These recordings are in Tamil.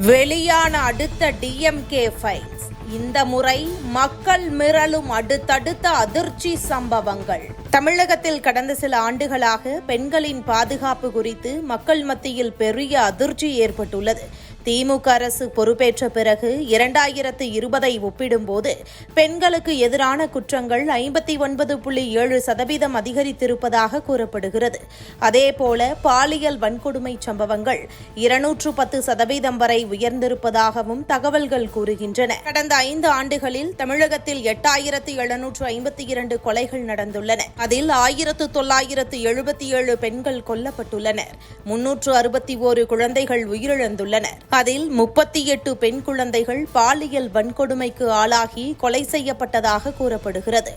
வெளியான அடுத்த டிஎம்கே ஃபைல்ஸ். இந்த முறை மக்கள் மிரளும் அடுத்தடுத்த அதிர்ச்சி சம்பவங்கள். தமிழகத்தில் கடந்த சில ஆண்டுகளாக பெண்களின் பாதுகாப்பு குறித்து மக்கள் மத்தியில் பெரிய அதிர்ச்சி ஏற்பட்டுள்ளது. திமுக அரசு பொறுப்பேற்ற பிறகு 2020 ஒப்பிடும்போது பெண்களுக்கு எதிரான குற்றங்கள் 59.7% அதிகரித்திருப்பதாக கூறப்படுகிறது. அதேபோல பாலியல் வன்கொடுமை சம்பவங்கள் 210% வரை உயர்ந்திருப்பதாகவும் தகவல்கள் கூறுகின்றன. கடந்த 5 ஆண்டுகளில் தமிழகத்தில் 8752 கொலைகள் நடந்துள்ளன. அதில் 1977 பெண்கள் கொல்லப்பட்டுள்ளனர். 361 குழந்தைகள் உயிரிழந்துள்ளனர். அதில் 38 பெண் குழந்தைகள் பாலியல் வன்கொடுமைக்கு ஆளாகி கொலை செய்யப்பட்டதாக கூறப்படுகிறது.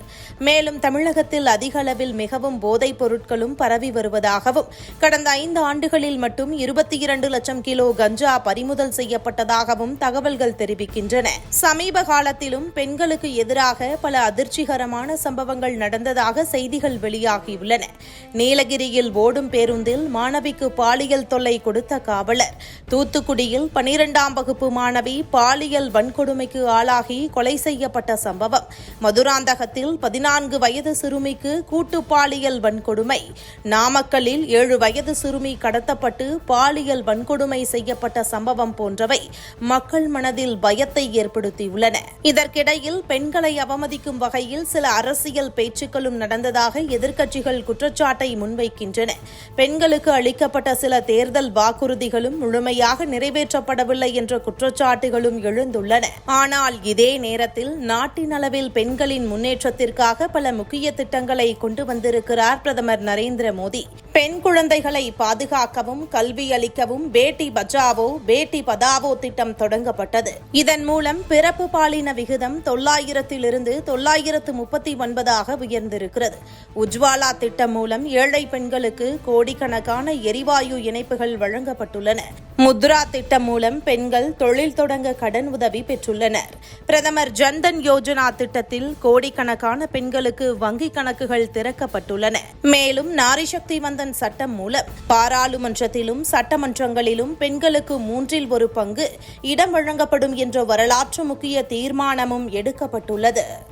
மேலும் தமிழகத்தில் அதிக அளவில் மிகவும் போதைப் பொருட்களும் பரவி வருவதாகவும் கடந்த 5 ஆண்டுகளில் மட்டும் 22 லட்சம் கிலோ கஞ்சா பறிமுதல் செய்யப்பட்டதாகவும் தகவல்கள் தெரிவிக்கின்றன. சமீப காலத்திலும் பெண்களுக்கு எதிராக பல அதிர்ச்சிகரமான சம்பவங்கள் நடந்ததாக செய்திகள் வெளியாகியுள்ளன. நீலகிரியில் ஓடும் பேருந்தில் மாணவிக்கு பாலியல் தொல்லை கொடுத்த காவலர், தூத்துக்குடியில் 12ஆம் வகுப்பு மாணவி பாலியல் வன்கொடுமைக்கு ஆளாகி கொலை செய்யப்பட்ட சம்பவம், மதுராந்தகத்தில் 14 வயது சிறுமிக்கு கூட்டு பாலியல் வன்கொடுமை, நாமக்கல்லில் 7 வயது சிறுமி கடத்தப்பட்டு பாலியல் வன்கொடுமை செய்யப்பட்ட சம்பவம் போன்றவை மக்கள் மனதில் பயத்தை ஏற்படுத்தியுள்ளன. இதற்கிடையில் பெண்களை அவமதிக்கும் வகையில் சில அரசியல் பேச்சுக்களும் நடந்ததாக எதிர்க்கட்சிகள் குற்றச்சாட்டை முன்வைக்கின்றன. பெண்களுக்கு அளிக்கப்பட்ட சில தேர்தல் வாக்குறுதிகளும் முழுமையாக நிறைவேற்றப்படவில்லை என்ற குற்றச்சாட்டுகளும் எழுந்துள்ளன. ஆனால் இதே நேரத்தில் நாட்டின் அளவில் பெண்களின் முன்னேற்றத்திற்காக பல முக்கிய திட்டங்களை கொண்டு வந்திருக்கிறார் பிரதமர் நரேந்திர மோடி. பெண் குழந்தைகளை பாதுகாக்கவும் கல்வி அளிக்கவும் பேட்டி பச்சாவோ பேட்டி பதாவோ திட்டம் தொடங்கப்பட்டது. இதன் மூலம் பிறப்பு பாலின விகிதம் 900 939 உயர்ந்திருக்கிறது. உஜ்வாலா திட்டம் மூலம் ஏழை பெண்களுக்கு கோடிக்கணக்கான எரிவாயு இணைப்புகள் வழங்கப்பட்டுள்ளன. முத்ரா திட்டம் மூலம் பெண்கள் தொழில் தொடங்க கடன் உதவி பெற்றுள்ளனர். பிரதமர் ஜன்தன் யோஜனா திட்டத்தில் கோடிக்கணக்கான பெண்களுக்கு வங்கிக் கணக்குகள் திறக்கப்பட்டுள்ளன. மேலும் நாரிசக்தி வந்தன் சட்டம் மூலம் பாராளுமன்றத்திலும் சட்டமன்றங்களிலும் பெண்களுக்கு 1/3 பங்கு இடம் வழங்கப்படும் என்ற வரலாற்று முக்கிய தீர்மானமும் எடுக்கப்பட்டுள்ளது.